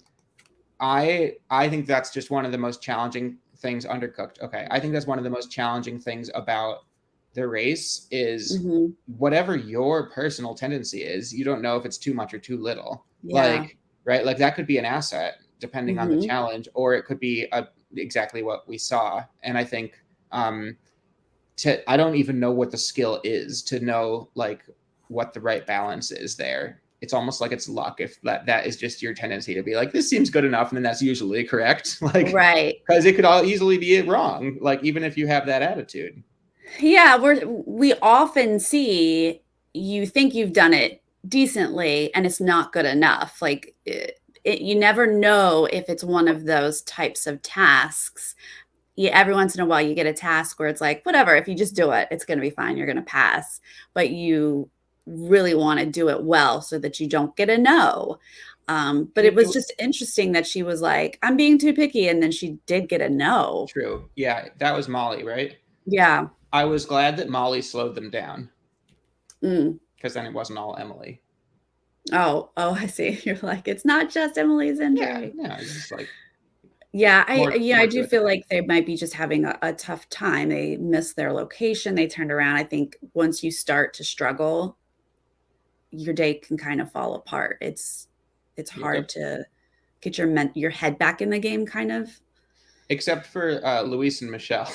I think that's just one of the most challenging things. Undercooked. Okay, I think that's one of the most challenging things about the race is hmm. whatever your personal tendency is, you don't know if it's too much or too little. Yeah. Like, right, like that could be an asset depending on the Hmm. challenge, or it could be exactly what we saw. And I think I don't even know what the skill is to know like what the right balance is there. It's almost like it's luck if that is just your tendency to be like, this seems good enough, and then that's usually correct. Like, Right. because it could all easily be wrong, like even if you have that attitude. Yeah, we often see you think you've done it decently and it's not good enough. Like you never know if it's one of those types of tasks. Yeah, every once in a while you get a task where it's like, whatever, if you just do it, it's going to be fine. You're going to pass. But you really want to do it well so that you don't get a no. But it was just interesting that she was like, I'm being too picky. And then she did get a no. True. Yeah, that was Molly, right? Yeah. I was glad that Molly slowed them down Mm. because then it wasn't all Emily. Oh, I see. You're like, it's not just Emily's Yeah, injury. no, it's just like Yeah, I more to do it. feel like they might be just having a tough time. They missed their location. They turned around. I think once you start to struggle, your day can kind of fall apart. It's hard Yep. to get your head back in the game, kind of. Except for Luis and Michelle.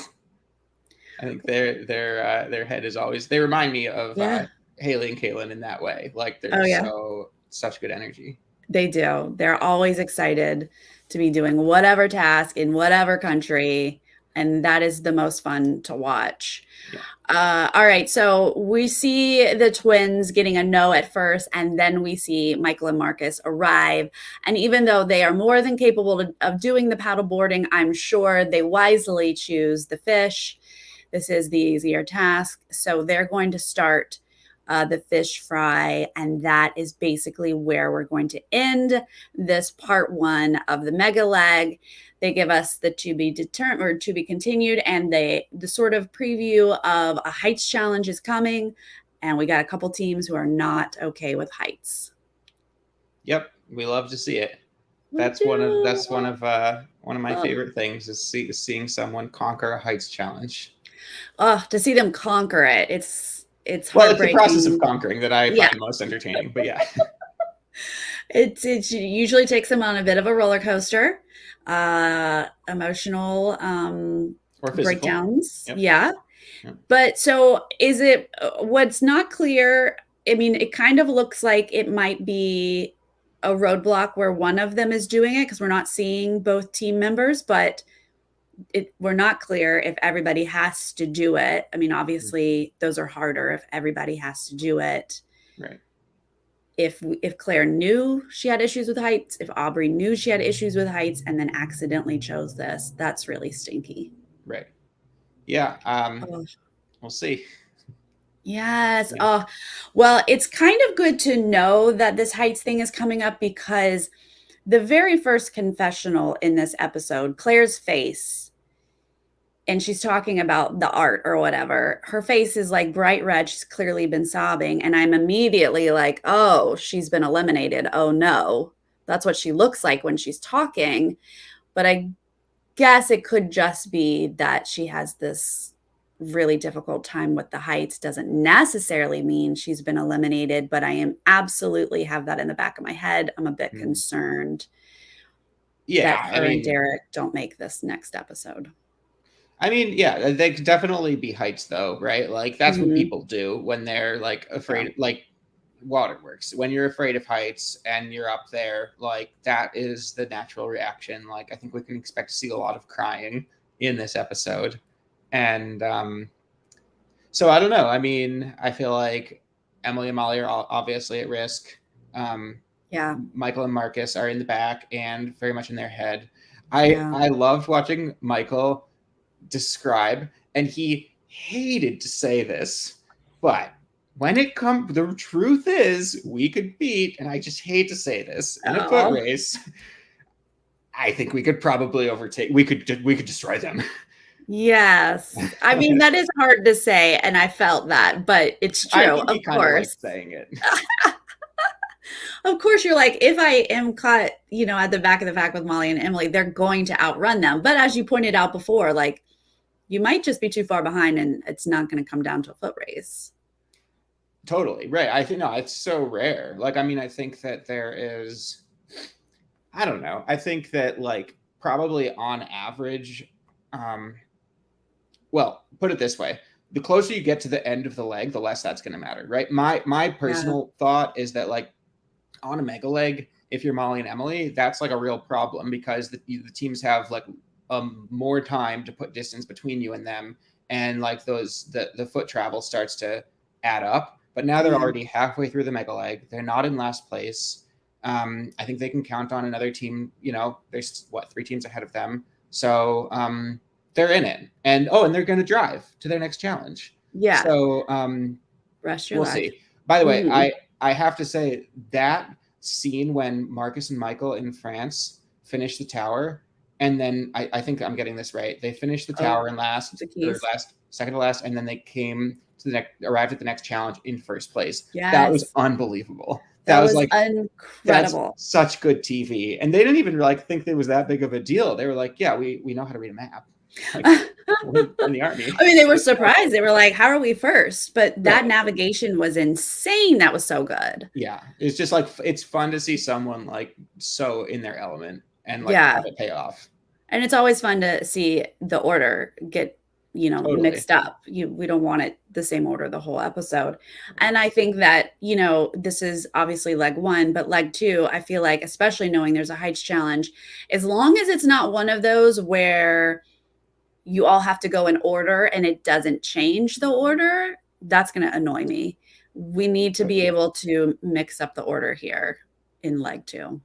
I think their head is always. They remind me of Yeah. Haley and Kaylin in that way. Like they're Oh just yeah. such good energy. They do. They're always excited to be doing whatever task in whatever country, and that is the most fun to watch. Yeah. All right, so we see the twins getting a no at first, and then we see Michael and Marcus arrive. And even though they are more than capable of doing the paddle boarding, I'm sure they wisely choose the fish. This is the easier task. So they're going to start the fish fry, and that is basically where we're going to end this part one of the mega leg. They give us the to be determined or to be continued, and the sort of preview of a heights challenge is coming, and we got a couple teams who are not okay with heights. Yep, we love to see it. We do. That's one of my Oh, favorite things is seeing someone conquer a heights challenge. oh, to see them conquer it, it's Well, it's the process of heartbreaking. conquering that I Yeah, find most entertaining. But yeah, it usually takes them on a bit of a roller coaster, emotional or physical. breakdowns. Yep. Yeah. Yep. But so is it what's not clear? I mean, it kind of looks like it might be a roadblock where one of them is doing it because we're not seeing both team members, but we're not clear if everybody has to do it. I mean, obviously, those are harder if everybody has to do it. Right. If Claire knew she had issues with heights, if Aubrey knew she had issues with heights and then accidentally chose this, that's really stinky. Right. Yeah. Oh, We'll see. yes. Yeah. Oh, well, it's kind of good to know that this heights thing is coming up because the very first confessional in this episode, Claire's face, and she's talking about the art or whatever, her face is like bright red. She's clearly been sobbing. And I'm immediately like, oh, she's been eliminated. Oh, no. That's what she looks like when she's talking. But I guess it could just be that she has this really difficult time with the heights. Doesn't necessarily mean she's been eliminated, but I am absolutely have that in the back of my head. I'm a bit Mhm. concerned that Yeah. her and Derek don't make this next episode. Yeah, they could definitely be heights though, right? Like that's what Mhm. people do when they're like Yeah. afraid, like waterworks. When you're afraid of heights and you're up there, like that is the natural reaction. Like I think we can expect to see a lot of crying in this episode, and so I don't know. I mean, I feel like Emily and Molly are obviously at risk. Um, Yeah. Michael and Marcus are in the back and very much in their head. Yeah. I loved watching Michael describe, and he hated to say this, but when it comes, the truth is we could beat, and I just hate to say this, in a foot Oh, race, I think we could probably overtake. We could destroy them. yes. I mean, that is hard to say, and I felt that, but it's I true, think of he kind of course. liked saying it. Of course, you're like, if I am caught, at the back of the pack with Molly and Emily, they're going to outrun them. But as you pointed out before, like, you might just be too far behind and it's not going to come down to a foot race. Totally right. I think no, it's so rare. Like, I mean, I think that there is. I don't know. I think that like probably on average, um, well, put it this way: the closer you get to the end of the leg, the less that's going to matter, right? My Yeah. personal thought is that like on a mega leg, if you're Molly and Emily, that's like a real problem because the teams have like more time to put distance between you and them, and like the foot travel starts to add up. But now they're Yeah. already halfway through the mega leg. They're not in last place. I think they can count on another team. There's what, 3 teams ahead of them, so they're in it. And they're going to drive to their next challenge. Yeah. So Rest your we'll luck. see. By the way, Mhm. I have to say that scene when Marcus and Michael in France finish the tower, and then I think I'm getting this right. They finished the Oh, tower in last the or keys. last second to last, and then they came to arrived at the next challenge in first place. That was Yes. unbelievable. That That was was like that's incredible. such good TV, and they didn't even like think it was that big of a deal. They were like, "Yeah, we know how to read a map. Like we're in the army." I mean, they were surprised. They were like, how are we first? But that Right. navigation was insane. That was so good. Yeah, it's just like it's fun to see someone like so in their element and like Yeah. have it pay off. And it's always fun to see the order get, Totally. mixed up. We don't want it the same order the whole episode. And I think that, this is obviously leg one, but leg two, I feel like, especially knowing there's a heights challenge, as long as it's not one of those where you all have to go in order and it doesn't change the order, that's going to annoy me. We need to be Totally. able to mix up the order here in leg two.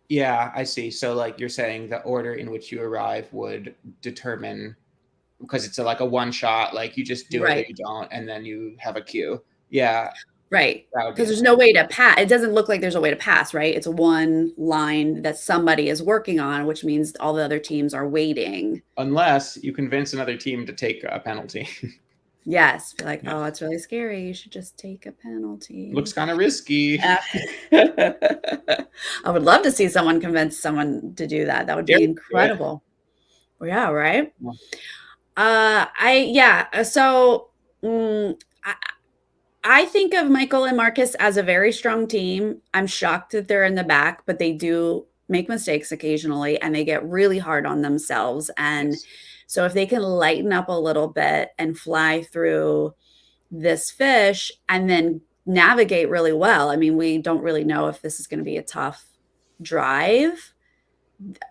Yeah, I see. So like you're saying the order in which you arrive would determine because it's like a one shot, like you just do it or Right. you don't, and then you have a cue. Yeah, Right. that would be Because there's no annoying. way to pass. It doesn't look like there's a way to pass, right? It's one line that somebody is working on, which means all the other teams are waiting. Unless you convince another team to take a penalty. Yes. Be like, Yeah. oh, it's really scary. You should just take a penalty. Looks kind of risky. Uh, I would love to see someone convince someone to do that. That would Dare be do it. incredible. Well, yeah, right? Yeah. So I, I think of Michael and Marcus as a very strong team. I'm shocked that they're in the back, but they do make mistakes occasionally and they get really hard on themselves. And Yes. so if they can lighten up a little bit and fly through this fish and then navigate really well. I mean, we don't really know if this is going to be a tough drive.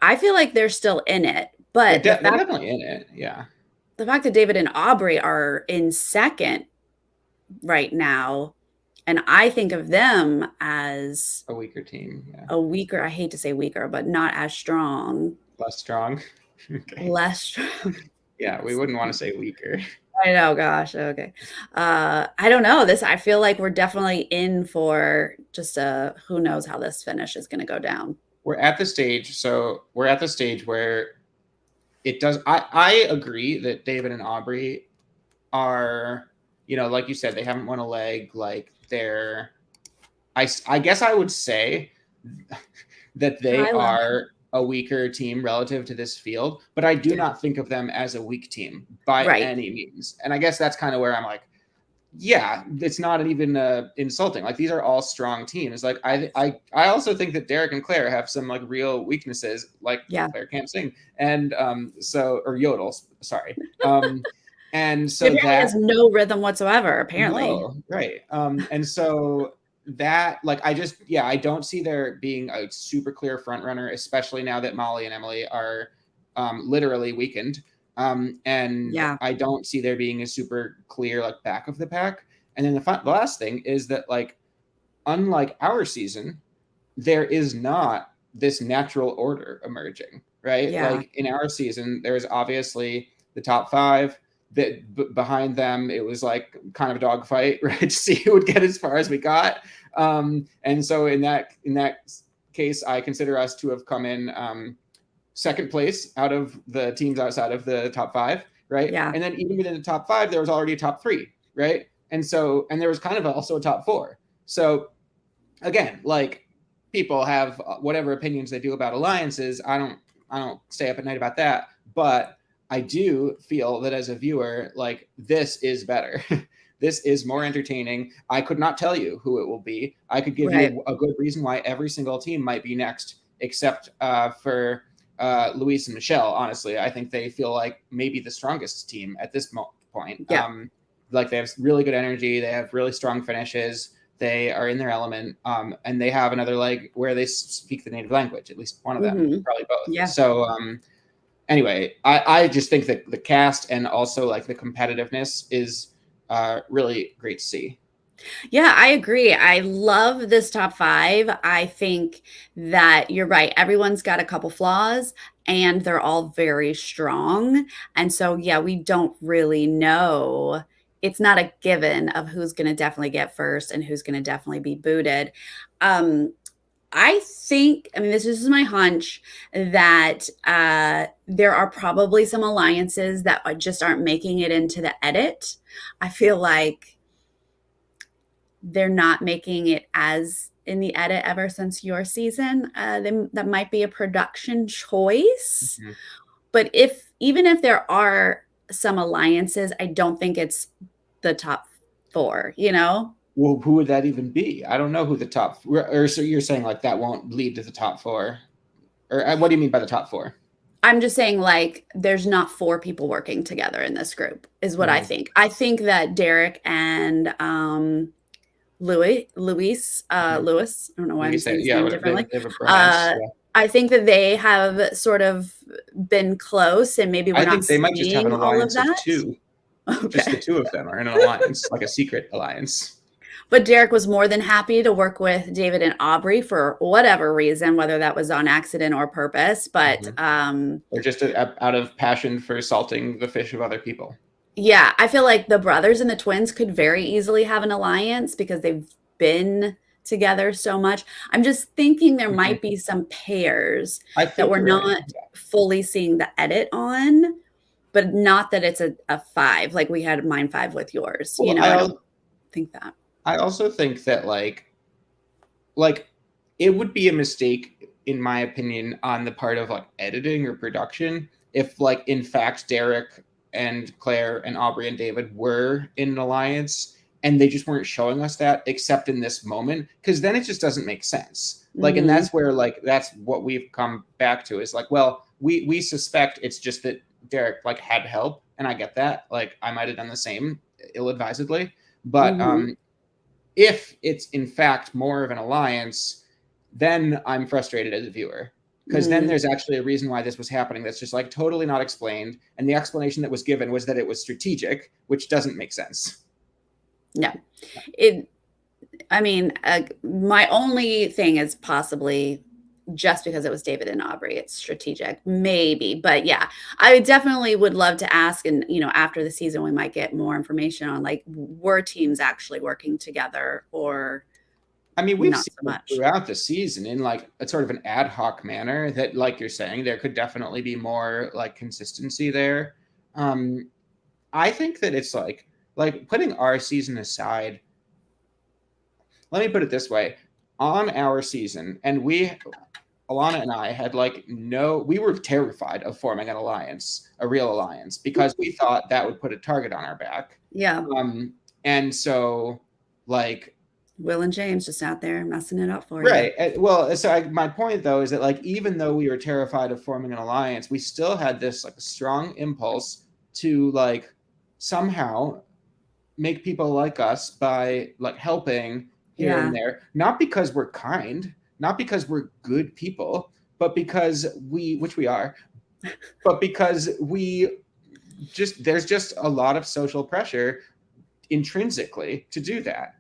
I feel like they're still in it, but They're definitely in it. Yeah. the fact that David and Aubrey are in second right now, and I think of them as A weaker team. Yeah. a weaker, I hate to say weaker, but not as strong, Less strong. Okay. less strong. Yeah, we wouldn't want to say weaker. I know, gosh, okay. I don't know. I feel like we're definitely in for just a who knows how this finish is going to go down. We're at the stage. So we're at the stage where it does. I agree that David and Aubrey are, like you said, they haven't won a leg. Like I guess I would say that they I love are a weaker team relative to this field, but I do yeah. not think of them as a weak team by Right. any means. And I guess that's kind of where I'm like, yeah, it's not even insulting. Like these are all strong teams. Like I also think that Derek and Claire have some like real weaknesses. Like Yeah. Claire can't sing, and or yodel. Sorry, and She so apparently that has no rhythm whatsoever, apparently. no, right. And so that like I don't see there being a super clear front runner, especially now that Molly and Emily are literally weakened. And Yeah. I don't see there being a super clear like back of the pack. And then the last thing is that like unlike our season, there is not this natural order emerging, right? Yeah. Like in our season, there's obviously the top five. That behind them, it was like kind of a dogfight, right? To see who would get as far as we got. And so in that case, I consider us to have come in second place out of the teams outside of the top five, right? Yeah. And then even within the top five, there was already a top three, right? And there was kind of also a top four. So again, like people have whatever opinions they do about alliances. I don't stay up at night about that, but I do feel that as a viewer, like this is better. This is more entertaining. I could not tell you who it will be. I could give you a good reason why every single team might be next, except for Luis and Michelle. Honestly, I think they feel like maybe the strongest team at this point. Yeah. Like they have really good energy. They have really strong finishes. They are in their element, and they have another leg where they speak the native language. At least one of them, probably both. Yeah. So anyway, I just think that the cast and also like the competitiveness is really great to see. Yeah, I agree. I love this top five. I think that you're right. Everyone's got a couple flaws and they're all very strong. And so, yeah, we don't really know. It's not a given of who's going to definitely get first and who's going to definitely be booted. I think, I mean, this is my hunch that there are probably some alliances that just aren't making it into the edit. I feel like they're not making it as in the edit ever since your season. That might be a production choice. Mm-hmm. But even if there are some alliances, I don't think it's the top four, you know? Well, who would that even be? I don't know who the top, or so you're saying like that won't lead to the top four? Or what do you mean by the top four? I'm just saying, like, there's not four people working together in this group, is what I think. I think that Derek and Louis, I don't know why I'm saying his name differently. I think that they have sort of been close, and maybe we're not they might just have an alliance all of that. Of two. Okay. Just the two of them are in an alliance, like a secret alliance. But Derek was more than happy to work with David and Aubrey for whatever reason, whether that was on accident or purpose. But or just out of passion for salting the fish of other people. Yeah, I feel like the brothers and the twins could very easily have an alliance because they've been together so much. I'm just thinking there might be some pairs that we're not fully seeing the edit on, but not that it's a five, like we had mine five with yours. Well, I don't think that. I also think that like it would be a mistake, in my opinion, on the part of like editing or production if like in fact Derek and Claire and Aubrey and David were in an alliance and they just weren't showing us that except in this moment, because then it just doesn't make sense. Like, and that's where like that's what we've come back to is like, well, we suspect it's just that Derek like had help, and I get that. Like I might have done the same ill-advisedly, but if it's in fact more of an alliance, then I'm frustrated as a viewer, because then there's actually a reason why this was happening that's just like totally not explained. And the explanation that was given was that it was strategic, which doesn't make sense. No, I mean, my only thing is possibly just because it was David and Aubrey, it's strategic, maybe. But yeah, I definitely would love to ask. And, you know, after the season, we might get more information on like, were teams actually working together or I mean, we've seen so throughout the season in like a sort of an ad hoc manner that, like you're saying, there could definitely be more like consistency there. I think that it's like putting our season aside. Let me put it this way. On our season, and Alana and I had we were terrified of forming an alliance, a real alliance, because we thought that would put a target on our back. Yeah. And so like Will and James just out there messing it up for you. Right. Well, so my point though is that like, even though we were terrified of forming an alliance, we still had this like strong impulse to like somehow make people like us by like helping here and there, not because we're kind, not because we're good people, but because which we are, but because there's just a lot of social pressure intrinsically to do that.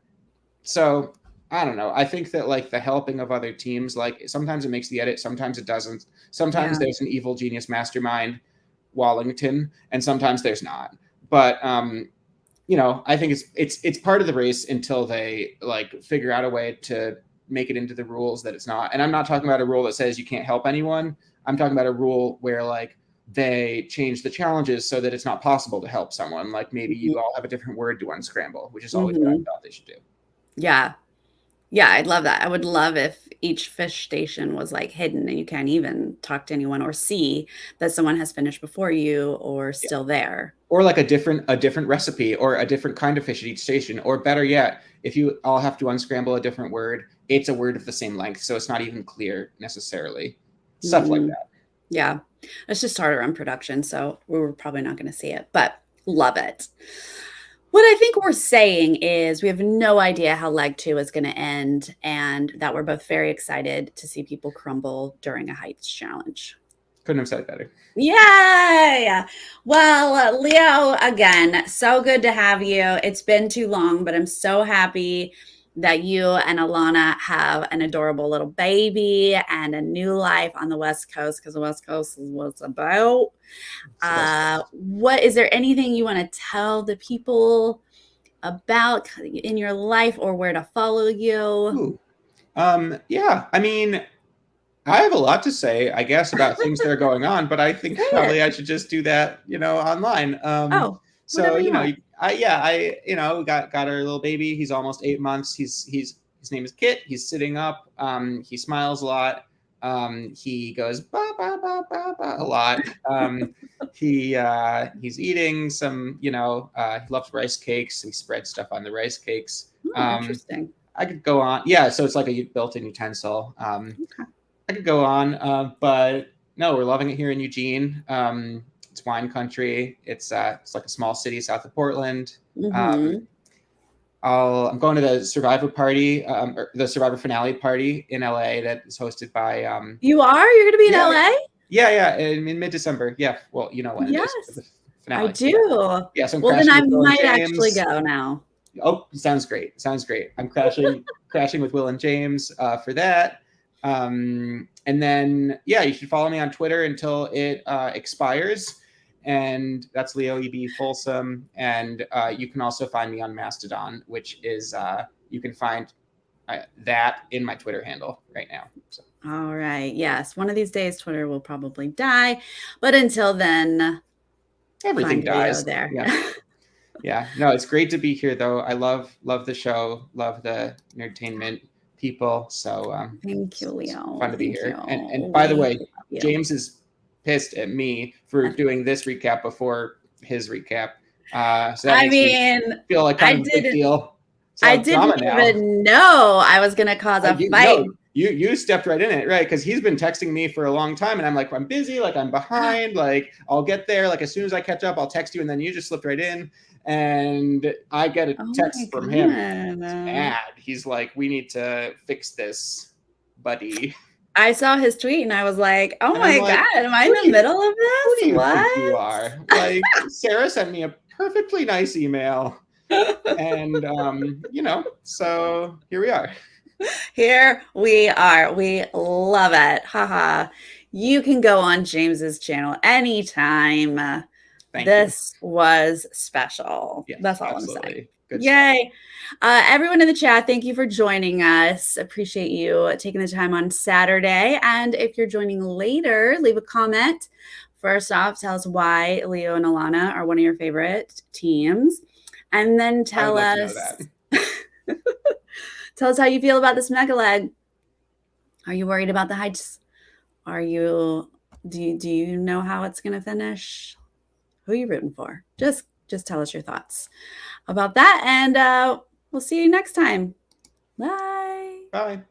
So I don't know. I think that like the helping of other teams, like sometimes it makes the edit, sometimes it doesn't. Yeah. Sometimes there's an evil genius mastermind, Wallington, and sometimes there's not. But I think it's part of the race until they like figure out a way to make it into the rules that it's not. And I'm not talking about a rule that says you can't help anyone. I'm talking about a rule where like they change the challenges so that it's not possible to help someone. Like maybe you all have a different word to unscramble, which is always what I thought they should do. Yeah. Yeah, I'd love that. I would love if each fish station was like hidden and you can't even talk to anyone or see that someone has finished before you or Yeah. still there. Or like a different recipe or a different kind of fish at each station. Or better yet, if you all have to unscramble a different word, it's a word of the same length, so it's not even clear necessarily. Stuff like that. Yeah. It's just harder on production, so we were probably not going to see it, but love it. What I think we're saying is we have no idea how leg 2 is going to end, and that we're both very excited to see people crumble during a heights challenge. Couldn't have said it better. Yay! Well, Leo, again, so good to have you. It's been too long, but I'm so happy that you and Alana have an adorable little baby and a new life on the West Coast, because the West Coast is what it's about. What is there anything you want to tell the people about in your life or where to follow you? Yeah, I mean, I have a lot to say, I guess, about things that are going on, but I think probably I should just do that, online. Whatever you want. We got our little baby. He's almost 8 months. His name is Kit. He's sitting up. He smiles a lot. He goes ba ba ba ba ba a lot. He's eating some, he loves rice cakes. He spreads stuff on the rice cakes. Interesting. I could go on. Yeah, so it's like a built-in utensil. Okay. I could go on, but no, we're loving it here in Eugene. It's wine country. It's like a small city south of Portland. I'm going to the Survivor party, or the Survivor finale party in LA that is hosted by. You are? You're going to be in LA? Yeah, in mid-December. Yeah, well, you know when it is. The finale. I do. Yeah, so well, then I might actually go now. Oh, sounds great. I'm crashing with Will and James for that. And then, you should follow me on Twitter until it expires. And that's Leo EB Folsom. And you can also find me on Mastodon, which is, you can find that in my Twitter handle right now. So. All right. Yes. One of these days, Twitter will probably die. But until then, everything dies there. Yeah. No, it's great to be here, though. I love the show, love the Nerdtainment people. So thank you, Leo. Fun to be here. And by the way, James is pissed at me for doing this recap before his recap. So that makes me feel like kind of a big deal. So I didn't even know I was going to cause a fight. No, you stepped right in it, right? Because he's been texting me for a long time, and I'm like, I'm busy, like I'm behind, like I'll get there, like as soon as I catch up, I'll text you, and then you just slipped right in, and I get a text from him. He's mad. He's like, we need to fix this, buddy. I saw his tweet, and I was like, oh my God, am I in the middle of this? Who do you think you are? Like, Sarah sent me a perfectly nice email, and so here we are. Here we are. We love it. Haha. You can go on James's channel anytime. This was special. Yes, that's all I'm saying. Good Yay. Everyone in the chat, thank you for joining us. Appreciate you taking the time on Saturday. And if you're joining later, leave a comment. First off, tell us why Leo and Alana are one of your favorite teams. And then tell us tell us how you feel about this mega leg. Are you worried about the heights? Do you know how it's going to finish? Who are you rooting for? Just tell us your thoughts about that. And we'll see you next time. Bye. Bye.